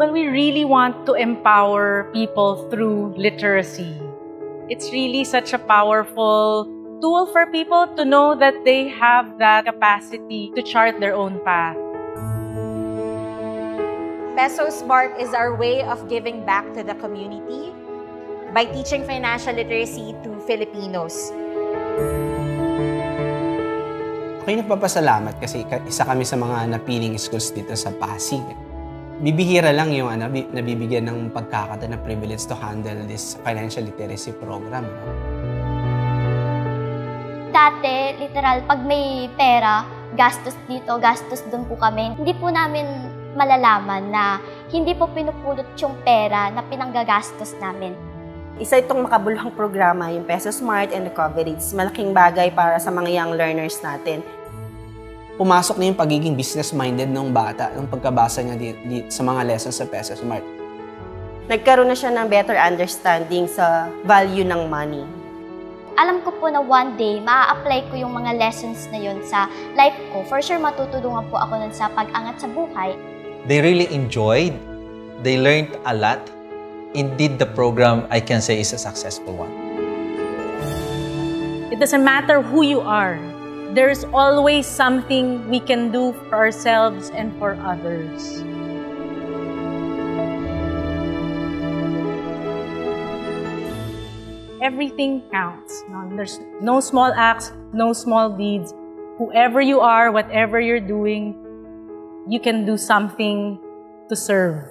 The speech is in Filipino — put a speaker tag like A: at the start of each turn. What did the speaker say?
A: Well, we really want to empower people through literacy. It's really such a powerful tool for people to know that they have that capacity to chart their own path.
B: Peso Smart is our way of giving back to the community by teaching financial literacy to Filipinos.
C: Ako'y nagpapasalamat kasi isa kami sa mga napiling schools dito sa Pasig. Bibihira lang yung nabibigyan ng pagkakataon na privilege to handle this financial literacy program.
D: Dati, literal, pag may pera, gastos dito, gastos doon po kami. Hindi po namin malalaman na hindi po pinupulot yung pera na pinanggagastos namin.
E: Isa itong makabuluhang programa, yung Peso Smart and Recovery. Malaking bagay para sa mga young learners natin.
C: Pumasok na yung pagiging business-minded ng bata nung pagkabasa niya sa mga lessons sa Peso Smart.
E: Nagkaroon na siya ng better understanding sa value ng money.
D: Alam ko po na one day, maa-apply ko yung mga lessons na yun sa life ko. For sure, matutulungan po ako nun sa pag-angat sa buhay.
F: They really enjoyed. They learned a lot. Indeed, the program, I can say, is a successful one.
A: It doesn't matter who you are. There's always something we can do for ourselves and for others. Everything counts. There's no small acts, no small deeds. Whoever you are, whatever you're doing, you can do something to serve.